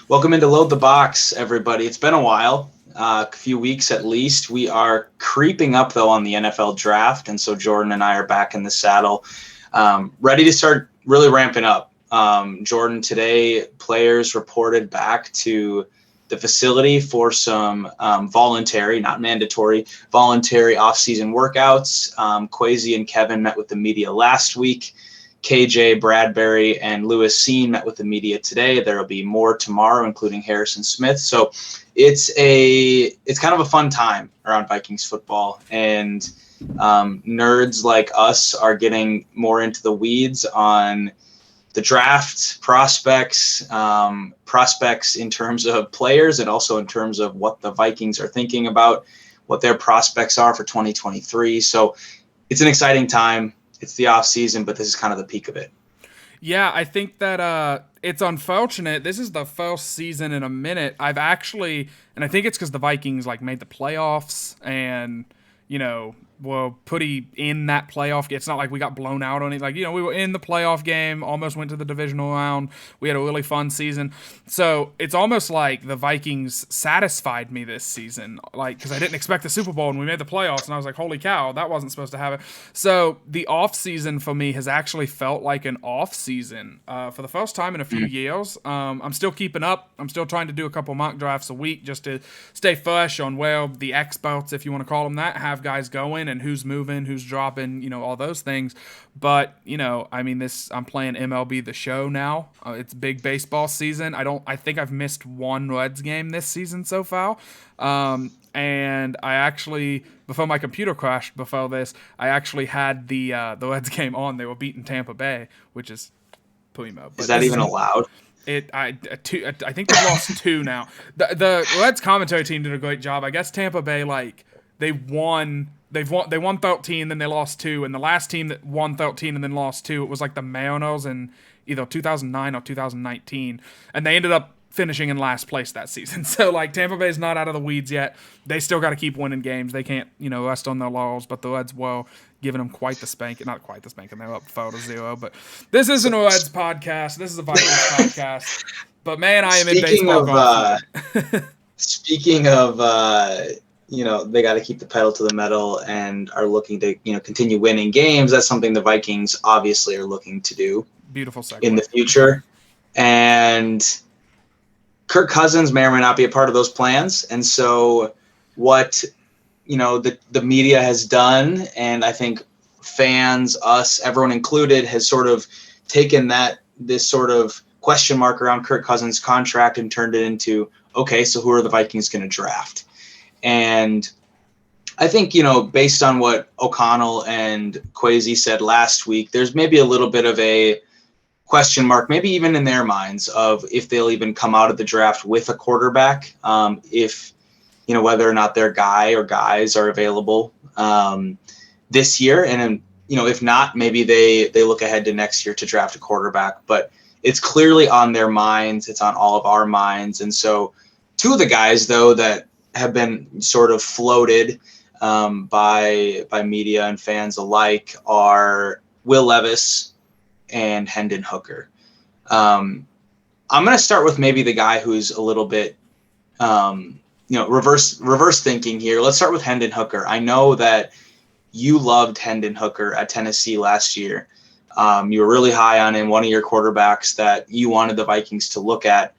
Welcome into Load the Box, everybody. It's been a while, a few weeks at least. We are creeping up, though, on the NFL draft, and so Jordan and I are back in the saddle, ready to start really ramping up. Jordan, today, players reported back to the facility for some voluntary, not mandatory, voluntary off-season workouts. Kwesi and Kevin met with the media last week. KJ, Bradbury, and Lewis Seen met with the media today. There will be more tomorrow, including Harrison Smith. So it's kind of a fun time around Vikings football, and nerds like us are getting more into the weeds on the draft prospects in terms of players and also in terms of what the Vikings are thinking about, what their prospects are for 2023. So it's an exciting time. It's the off season, but this is kind of the peak of it. Yeah, I think that it's unfortunate. This is the first season in a minute I've actually, and I think it's because the Vikings made the playoffs and were pretty in that playoff. It's not like we got blown out on it. We were in the playoff game, almost went to the divisional round. We had a really fun season. So it's almost like the Vikings satisfied me this season, because I didn't expect the Super Bowl and we made the playoffs, and I was like, holy cow, that wasn't supposed to happen. So the off season for me has actually felt like an off season for the first time in a few years. I'm still keeping up. I'm still trying to do a couple mock drafts a week just to stay fresh on where the experts, if you want to call them that, have guys going and who's moving, who's dropping, all those things. But, I'm playing MLB The Show now. It's big baseball season. I think I've missed one Reds game this season so far. And I actually, before my computer crashed before this, I actually had the Reds game on. They were beating Tampa Bay, which is primo. Is that even allowed? I think they've lost two now. The Reds commentary team did a great job. I guess Tampa Bay, they won 13, then they lost 2, and the last team that won 13 and then lost 2, it was the Mariners in either 2009 or 2019, and they ended up finishing in last place that season. So Tampa Bay's not out of the weeds yet. They still got to keep winning games. They can't rest on their laurels. But the Reds were giving them quite the spanking. Not quite the spanking. They were up 4-0. But this isn't a Reds podcast. This is a Vikings podcast. But man, I am in baseball golf. Speaking of they got to keep the pedal to the metal and are looking to continue winning games. That's something the Vikings obviously are looking to do. Beautiful segue. In the future, and Kirk Cousins may or may not be a part of those plans. And so what, the media has done, and I think fans, us, everyone included, has sort of taken this sort of question mark around Kirk Cousins' contract and turned it into, okay, so who are the Vikings going to draft? And I think, based on what O'Connell and Kwesi said last week, there's maybe a little bit of a question mark, maybe even in their minds, of if they'll even come out of the draft with a quarterback, if whether or not their guy or guys are available this year, and if not, maybe they look ahead to next year to draft a quarterback. But it's clearly on their minds. It's on all of our minds. And so two of the guys, though, that have been sort of floated by media and fans alike are Will Levis and Hendon Hooker. I'm going to start with maybe the guy who's a little bit, reverse thinking here. Let's start with Hendon Hooker. I know that you loved Hendon Hooker at Tennessee last year. You were really high on him, one of your quarterbacks that you wanted the Vikings to look at.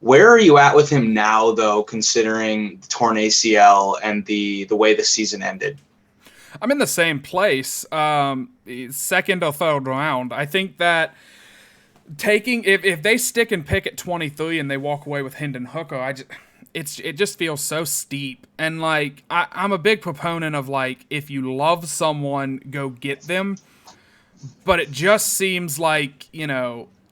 Where are you at with him now, though, considering the torn ACL and the way the season ended? I'm in the same place, second or third round. I think that if they stick and pick at 23 and they walk away with Hendon Hooker, it just feels so steep. And I'm a big proponent of if you love someone, go get them. But it just seems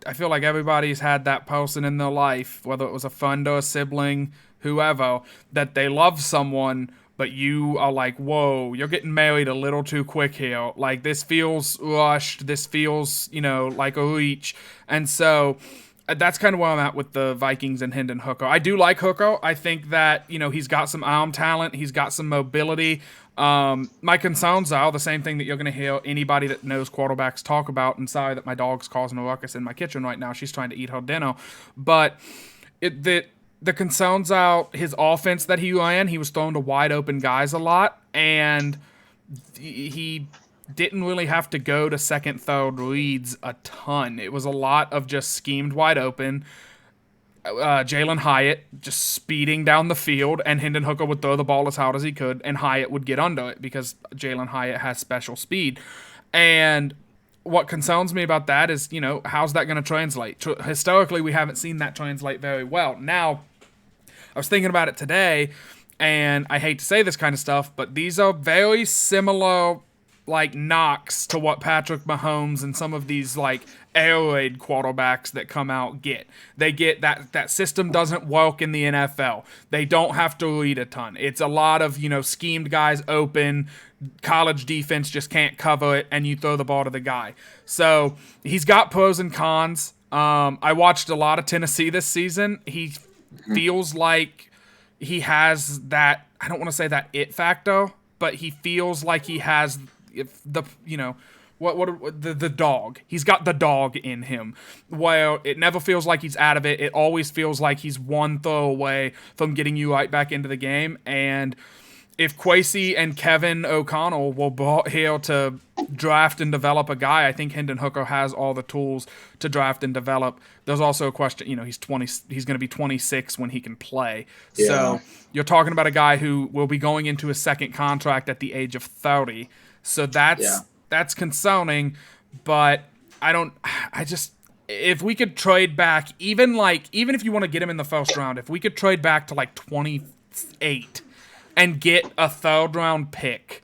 I feel like everybody's had that person in their life, whether it was a friend or a sibling, whoever, that they love someone, but you are whoa, you're getting married a little too quick here. This feels rushed. This feels, like a reach. And so that's kind of where I'm at with the Vikings and Hendon Hooker. I do like Hooker. I think that, he's got some arm talent. He's got some mobility. My concerns are the same thing that you're going to hear anybody that knows quarterbacks talk about. And sorry that my dog's causing a ruckus in my kitchen right now. She's trying to eat her dinner. But the concerns out his offense that he ran. He was throwing to wide open guys a lot, and he didn't really have to go to second, third reads a ton. It was a lot of just schemed wide open. Jalen Hyatt just speeding down the field, and Hendon Hooker would throw the ball as hard as he could, and Hyatt would get under it because Jalen Hyatt has special speed. And what concerns me about that is, how's that going to translate? Historically, we haven't seen that translate very well. Now, I was thinking about it today, and I hate to say this kind of stuff, but these are very similar, like, knocks to what Patrick Mahomes and some of these, like, air raid quarterbacks that come out get. They get that system doesn't work in the NFL. They don't have to read a ton. It's a lot of, schemed guys open. College defense just can't cover it, and you throw the ball to the guy. So he's got pros and cons. I watched a lot of Tennessee this season. He feels like he has that, I don't want to say that it factor, but he feels like he has the dog. He's got the dog in him, where it never feels like he's out of it. It always feels like he's one throw away from getting you right back into the game. And if Kwesi and Kevin O'Connell were brought here to draft and develop a guy, I think Hendon Hooker has all the tools to draft and develop. There's also a question, he's 20, he's going to be 26 when he can play. Yeah. So you're talking about a guy who will be going into his second contract at the age of 30. So that's concerning, but if we could trade back, even if you want to get him in the first round, if we could trade back to like 28 and get a third round pick,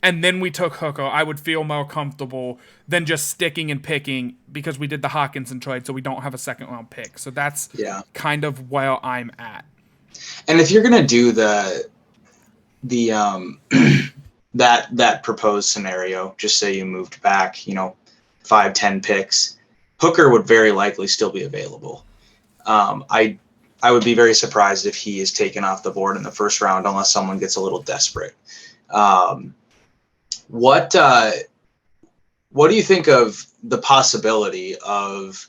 and then we took Hooker, I would feel more comfortable than just sticking and picking, because we did the Hawkinson trade, so we don't have a second round pick. So that's kind of where I'm at. And if you're gonna do the that proposed scenario, just say you moved back, 5-10 picks, Hooker would very likely still be available. I would be very surprised if he is taken off the board in the first round unless someone gets a little desperate. What do you think of the possibility of,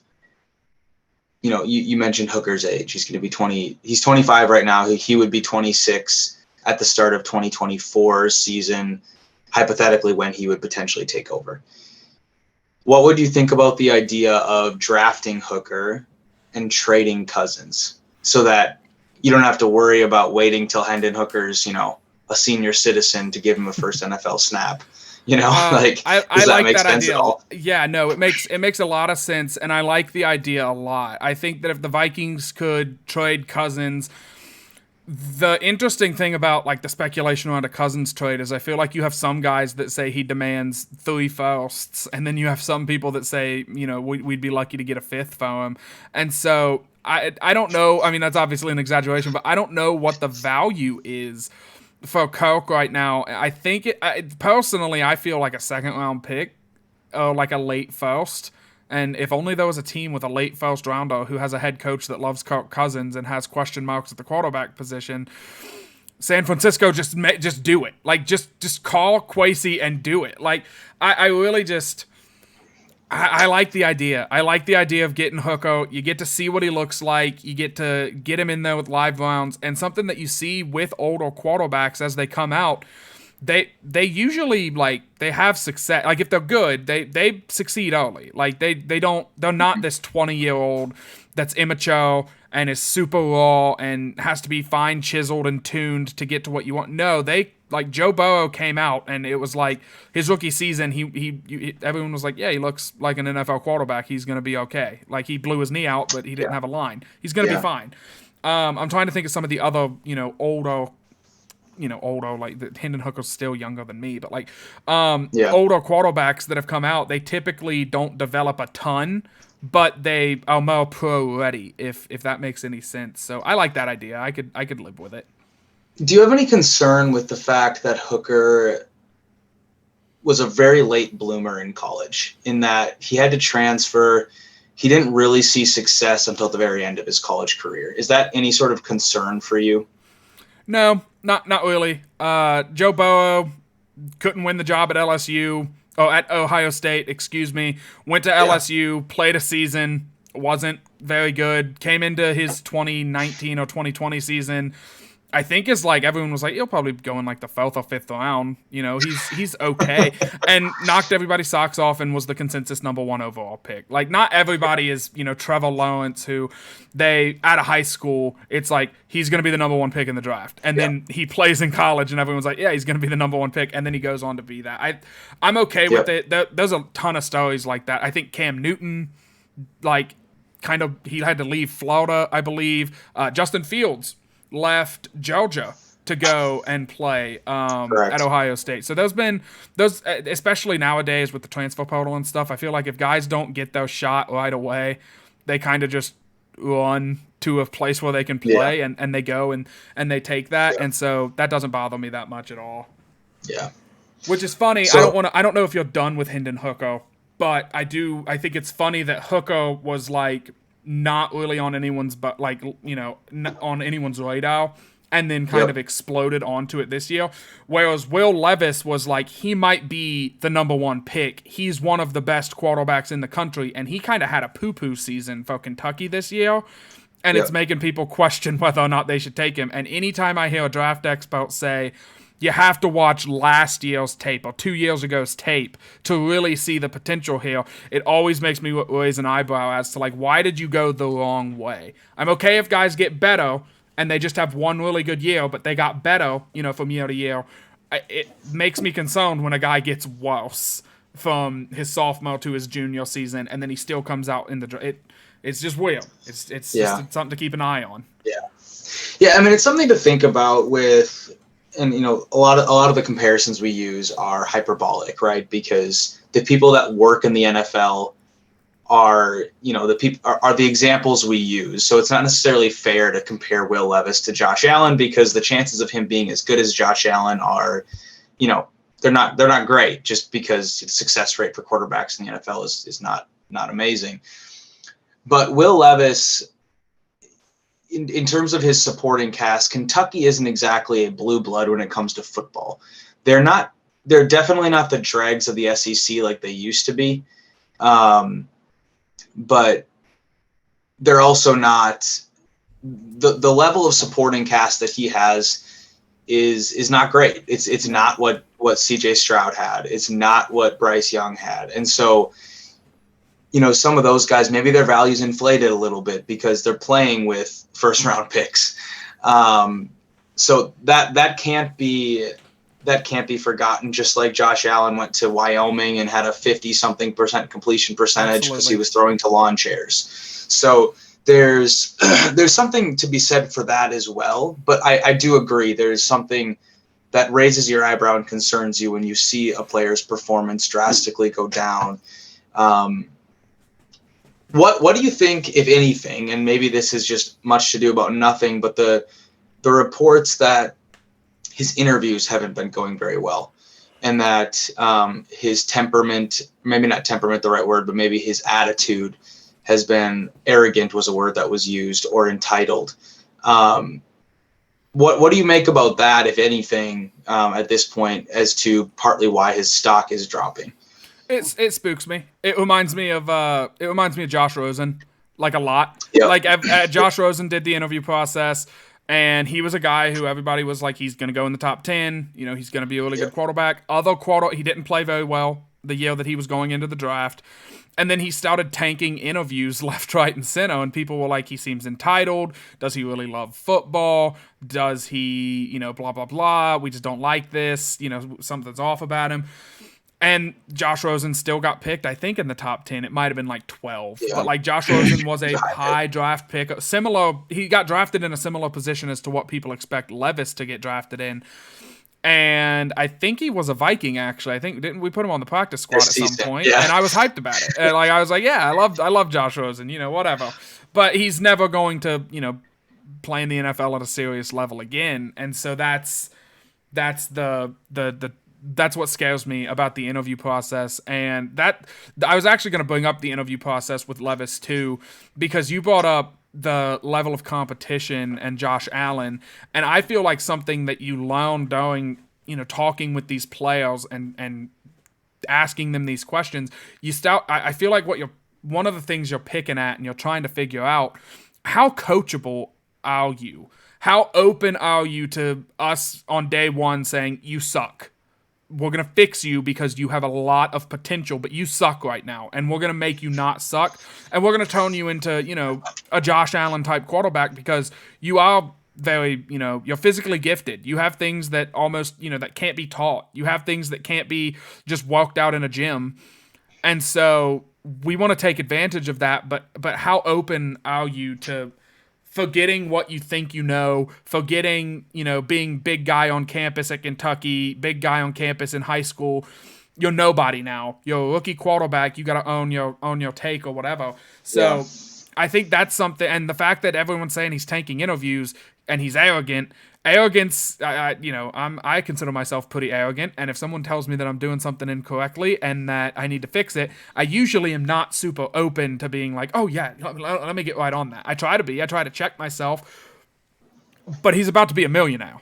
you mentioned Hooker's age. He's going to be 20. He's 25 right now. He would be 26 at the start of 2024 season, hypothetically, when he would potentially take over. What would you think about the idea of drafting Hooker and trading Cousins so that you don't have to worry about waiting till Hendon Hooker's, a senior citizen to give him a first NFL snap? Does that make sense idea at all? Yeah, no, it makes a lot of sense, and I like the idea a lot. I think that if the Vikings could trade Cousins, the interesting thing about the speculation around a Cousins trade is I feel like you have some guys that say he demands 3 firsts, and then you have some people that say, we'd be lucky to get a 5th for him. And so I don't know. I mean, that's obviously an exaggeration, but I don't know what the value is for Kirk right now. I think personally, I feel like a second round pick or like a late first. And if only there was a team with a late first rounder who has a head coach that loves Kirk Cousins and has question marks at the quarterback position, San Francisco just do it. Just call Kwesi and do it. I really just I like the idea. I like the idea of getting Hooker. You get to see what he looks like. You get to get him in there with live rounds, and something that you see with older quarterbacks as they come out. They usually they have success. If they're good, they succeed early. They're not this 20-year-old that's immature and is super raw and has to be fine chiseled and tuned to get to what you want. No, Joe Burrow came out and it was his rookie season. He everyone was like, yeah, he looks like an NFL quarterback. He's gonna be okay. He blew his knee out, but he didn't have a line. He's gonna be fine. I'm trying to think of some of the other older, Hendon Hooker's still younger than me, but older quarterbacks that have come out, they typically don't develop a ton, but they are more pro ready, if that makes any sense. So I like that idea. I could live with it. Do you have any concern with the fact that Hooker was a very late bloomer in college, in that he had to transfer? He didn't really see success until the very end of his college career. Is that any sort of concern for you? No, not really. Joe Burrow couldn't win the job at LSU. At Ohio State, excuse me. Went to LSU, played a season, wasn't very good. Came into his 2019 or 2020 season, I think is like everyone was like he'll probably go in like the fourth or fifth round. He's okay, and knocked everybody's socks off and was the consensus number one overall pick. Like not everybody is Trevor Lawrence, who they out of high school it's like he's going to be the number one pick in the draft, and then he plays in college and everyone's like yeah he's going to be the number one pick, and then he goes on to be that. I'm okay with it. There's a ton of stories like that. I think Cam Newton, like kind of he had to leave Florida, I believe. Justin Fields left Georgia to go and play at Ohio State. So those, especially nowadays with the transfer portal and stuff, I feel like if guys don't get their shot right away, they kind of just run to a place where they can play and they go and they take that. And so that doesn't bother me that much at all. Yeah. Which is funny. So, I don't know if you're done with Hendon Hooker, but I think it's funny that Hooker was like not really on anyone's on anyone's radar, and then kind of exploded onto it this year. Whereas Will Levis was like, he might be the number one pick. He's one of the best quarterbacks in the country, and he kind of had a poo-poo season for Kentucky this year, and it's making people question whether or not they should take him. And anytime I hear a draft expert say, you have to watch last year's tape or 2 years ago's tape to really see the potential here, it always makes me raise an eyebrow as to like, why did you go the wrong way? I'm okay if guys get better and they just have one really good year, but they got better, from year to year. It makes me concerned when a guy gets worse from his sophomore to his junior season, and then he still comes out in the it's just weird. It's just something to keep an eye on. Yeah. I mean, it's something to think about with. And a lot of the comparisons we use are hyperbolic, right? Because the people that work in the NFL are the people are the examples we use. So it's not necessarily fair to compare Will Levis to Josh Allen, because the chances of him being as good as Josh Allen are, they're not great, just because the success rate for quarterbacks in the NFL is not amazing. But Will Levis, in terms of his supporting cast, Kentucky isn't exactly a blue blood when it comes to football. They're definitely not the dregs of the SEC like they used to be. But they're also not the level of supporting cast that he has is not great. It's not what CJ Stroud had. It's not what Bryce Young had. And so, some of those guys, maybe their value's inflated a little bit because they're playing with first round picks. So that can't be forgotten. Just like Josh Allen went to Wyoming and had a 50-something% completion percentage because he was throwing to lawn chairs. So there's something to be said for that as well. But I do agree. There's something that raises your eyebrow and concerns you when you see a player's performance drastically go down. What do you think, if anything, and maybe this is just much to do about nothing, but the reports that his interviews haven't been going very well, and that his temperament, maybe not temperament the right word, but maybe his attitude has been arrogant was a word that was used, or entitled. What do you make about that, if anything, at this point, as to partly why his stock is dropping? It spooks me. It reminds me of Josh Rosen, like a lot. Yep. Like Josh Rosen did the interview process, and he was a guy who everybody was like, he's going to go in the top 10. He's going to be a really good quarterback. He didn't play very well the year that he was going into the draft. And then he started tanking interviews left, right, and center, and people were like, he seems entitled. Does he really love football? Does he, blah, blah, blah. We just don't like this. Something's off about him. And Josh Rosen still got picked, I think, in the top 10. It might have been like 12. Yeah. But like Josh Rosen was a high draft pick. He got drafted in a similar position as to what people expect Levis to get drafted in. And I think he was a Viking, actually. Didn't we put him on the practice squad at some point? Yeah. And I was hyped about it. And I was like, yeah, I love Josh Rosen, whatever. But he's never going to, play in the NFL at a serious level again. And so that's what scares me about the interview process. And that I was actually going to bring up the interview process with Levis too, because you brought up the level of competition and Josh Allen. And I feel like something that you learn during, talking with these players and asking them these questions, I feel like what you're one of the things you're picking at and you're trying to figure out, how coachable are you? How open are you to us on day one saying, you suck? We're going to fix you because you have a lot of potential, but you suck right now. And we're going to make you not suck. And we're going to turn you into, a Josh Allen type quarterback because you are very, you're physically gifted. You have things that almost, that can't be taught. You have things that can't be just worked out in a gym. And so we want to take advantage of that. But how open are you to forgetting what you think you know, forgetting, being big guy on campus at Kentucky, big guy on campus in high school. You're nobody now. You're a rookie quarterback. You got to own your take or whatever. So yeah. I think that's something. And the fact that everyone's saying he's tanking interviews and he's arrogant. Arrogance, I consider myself pretty arrogant, and if someone tells me that I'm doing something incorrectly and that I need to fix it, I usually am not super open to being like, oh yeah, let me get right on that. I try to check myself, but he's about to be a millionaire.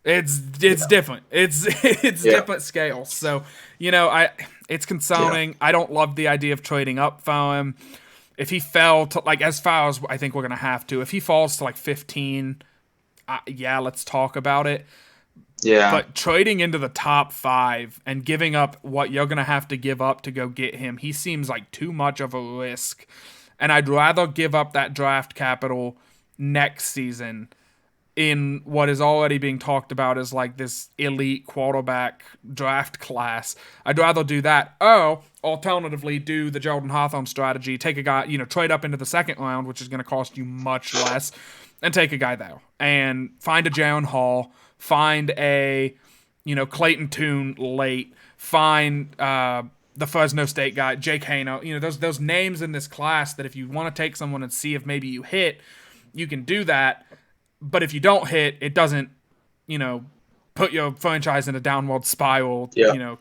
It's different. It's different scales. So, it's concerning. Yeah. I don't love the idea of trading up for him. If he fell to, as far as I think we're going to have to, if he falls to 15, let's talk about it. Yeah. But trading into the top 5 and giving up what you're going to have to give up to go get him, he seems like too much of a risk. And I'd rather give up that draft capital next season in what is already being talked about as this elite quarterback draft class. I'd rather do that. Alternatively, do the Jordan Hawthorne strategy, take a guy, trade up into the second round, which is going to cost you much less, and take a guy there. And find a Jaron Hall, find a, Clayton Tune late, find the Fresno State guy, Jake Hayner. Those names in this class that if you want to take someone and see if maybe you hit, you can do that. But if you don't hit, it doesn't, put your franchise in a downward spiral,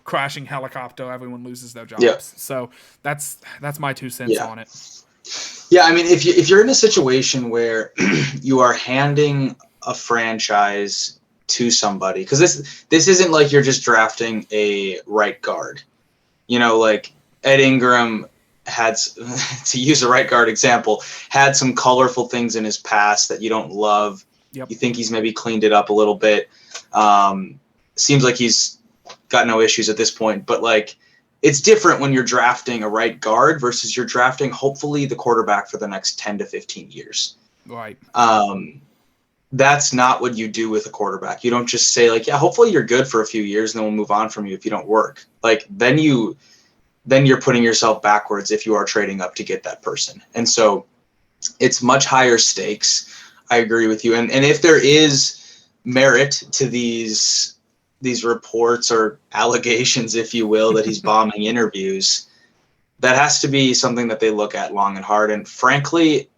crashing helicopter, everyone loses their jobs. Yeah. So that's my 2 cents on it. Yeah, I mean, if you're in a situation where you are handing a franchise to somebody, because this isn't like you're just drafting a right guard. Ed Ingram had, to use a right guard example, had some colorful things in his past that you don't love. Yep. You think he's maybe cleaned it up a little bit. Seems like he's got no issues at this point, but it's different when you're drafting a right guard versus you're drafting hopefully the quarterback for the next 10 to 15 years. Right. That's not what you do with a quarterback. You don't just say hopefully you're good for a few years and then we'll move on from you if you don't work. Then you're putting yourself backwards if you are trading up to get that person. And so it's much higher stakes. I agree with you. And if there is merit to these reports or allegations, if you will, that he's bombing interviews, that has to be something that they look at long and hard. And frankly,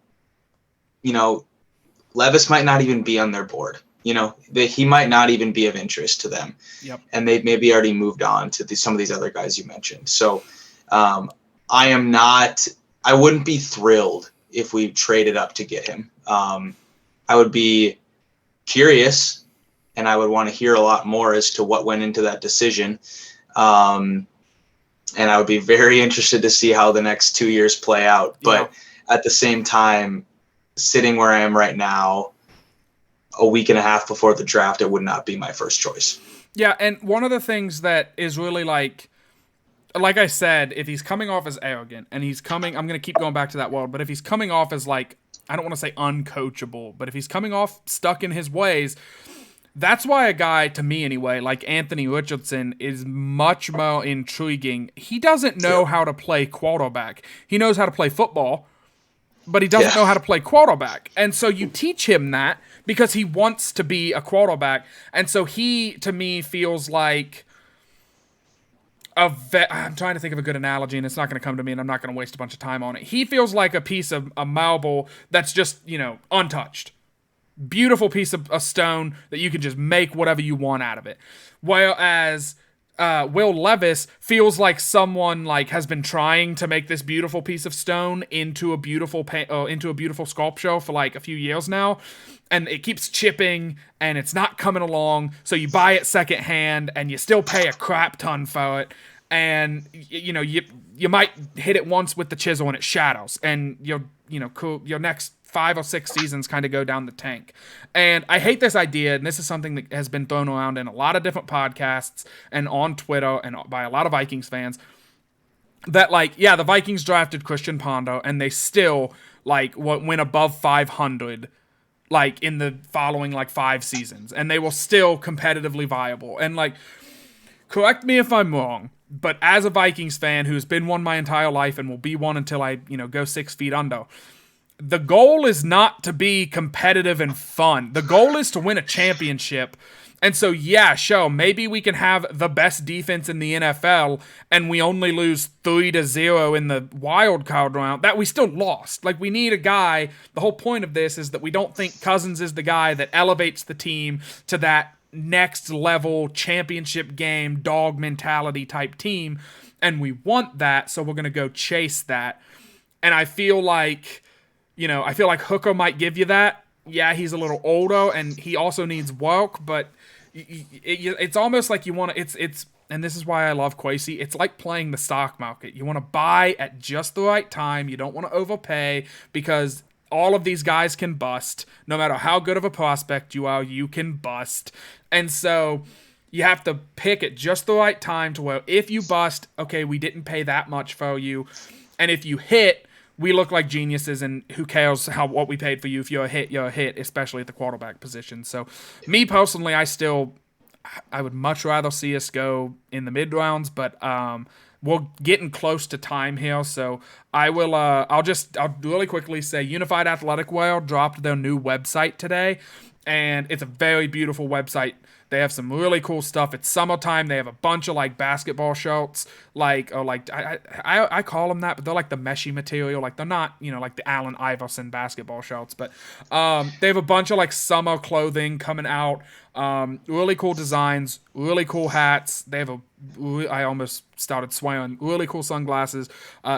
Levis might not even be on their board. He might not even be of interest to them. Yep. And they've maybe already moved on to some of these other guys you mentioned. So I wouldn't be thrilled if we traded up to get him. I would be curious, and I would want to hear a lot more as to what went into that decision. And I would be very interested to see how the next 2 years play out. But at the same time, sitting where I am right now, a week and a half before the draft, it would not be my first choice. Yeah, and one of the things that is really like I said, if he's coming off as arrogant, and I'm going to keep going back to that word, but if he's coming off as I don't want to say uncoachable, but if he's coming off stuck in his ways, that's why a guy, to me anyway, like Anthony Richardson is much more intriguing. He doesn't know how to play quarterback. He knows how to play football, but he doesn't know how to play quarterback. And so you teach him that because he wants to be a quarterback. And so he, to me, feels like I'm trying to think of a good analogy, and it's not going to come to me, and I'm not going to waste a bunch of time on it. He feels like a piece of a marble that's just, untouched. Beautiful piece of a stone that you can just make whatever you want out of it. Whereas Will Levis feels like someone has been trying to make this beautiful piece of stone into a beautiful sculpture for a few years now, and it keeps chipping and it's not coming along. So you buy it secondhand and you still pay a crap ton for it. and you might hit it once with the chisel and it shadows, and your next 5 or 6 seasons kind of go down the tank. And I hate this idea, and this is something that has been thrown around in a lot of different podcasts and on Twitter and by a lot of Vikings fans, that the Vikings drafted Christian Ponder and they still went above 500 in the following 5 seasons, and they were still competitively viable. And correct me if I'm wrong, but as a Vikings fan who's been one my entire life and will be one until I go 6 feet under, the goal is not to be competitive and fun. The goal is to win a championship. And so, sure, maybe we can have the best defense in the NFL and we only lose 3-0 in the wild card round. That we still lost. We need a guy. The whole point of this is that we don't think Cousins is the guy that elevates the team to that next level championship game, dog mentality type team. And we want that, so we're going to go chase that. And I feel like Hooker might give you that. Yeah, he's a little older and he also needs work, but it's almost like you want to, it's, and this is why I love Kwesi. It's like playing the stock market. You want to buy at just the right time. You don't want to overpay, because all of these guys can bust. No matter how good of a prospect you are, you can bust. And so you have to pick at just the right time to where if you bust, okay, we didn't pay that much for you. And if you hit, we look like geniuses, and who cares what we paid for you? If you're a hit, especially at the quarterback position. So, me personally, I would much rather see us go in the mid rounds, but we're getting close to time here, so I'll really quickly say Unified Athletic Wear dropped their new website today, and it's a very beautiful website. They have some really cool stuff. It's summertime. They have a bunch of basketball shorts, I call them that, but they're the meshy material. They're not, the Allen Iverson basketball shorts, but they have a bunch of summer clothing coming out. Really cool designs, really cool hats. They have I almost started swearing, really cool sunglasses.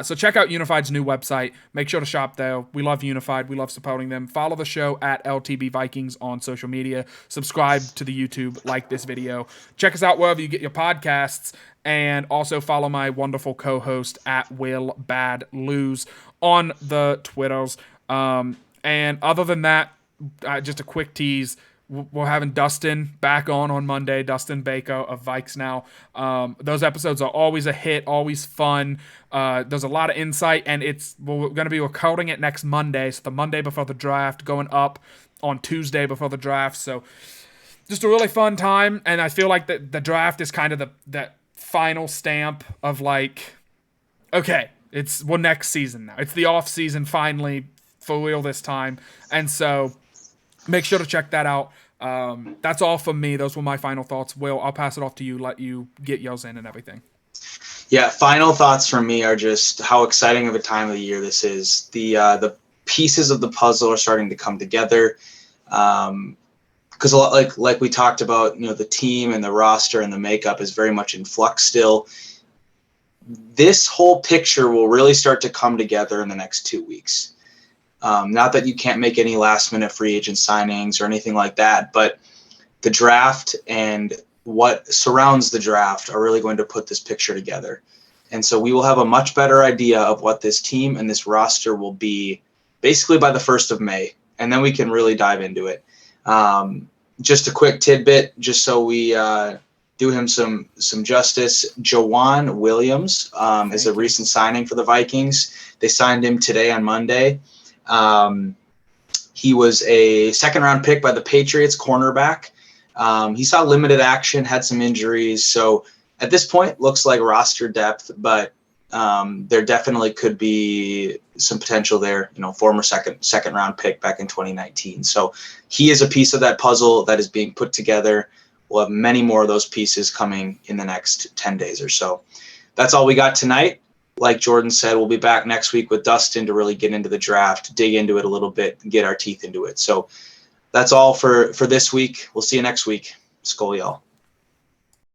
So check out Unified's new website. Make sure to shop there. We love Unified. We love supporting them. Follow the show at LTB Vikings on social media. Subscribe to the YouTube. Like this video. Check us out wherever you get your podcasts. And also follow my wonderful co-host at Will Bad Lose on the Twitters. And other than that, just a quick tease. We're having Dustin back on Monday, Dustin Baker of Vikes Now. Those episodes are always a hit, always fun. There's a lot of insight, and we're going to be recording it next Monday, so the Monday before the draft, going up on Tuesday before the draft. So just a really fun time, and I feel like the draft is kind of that final stamp of okay, we're next season now. It's the off season finally, for real this time, and so make sure to check that out. That's all from me. Those were my final thoughts. Will, I'll pass it off to you, let you get yours in and everything. Yeah, final thoughts from me are just how exciting of a time of the year this is. The pieces of the puzzle are starting to come together. Because a lot like we talked about, the team and the roster and the makeup is very much in flux still. This whole picture will really start to come together in the next 2 weeks. Not that you can't make any last-minute free agent signings or anything like that, but the draft and what surrounds the draft are really going to put this picture together. And so we will have a much better idea of what this team and this roster will be basically by the 1st of May, and then we can really dive into it. Just a quick tidbit, just so we do him some justice. Jawan Williams is a recent signing for the Vikings. They signed him today on Monday. He was a second-round pick by the Patriots, cornerback. He saw limited action, had some injuries. So at this point, looks like roster depth, but there definitely could be some potential there. Former second-round pick back in 2019. So he is a piece of that puzzle that is being put together. We'll have many more of those pieces coming in the next 10 days or so. That's all we got tonight. Like Jordan said, we'll be back next week with Dustin to really get into the draft, dig into it a little bit, and get our teeth into it. So that's all for this week. We'll see you next week. Skol, y'all.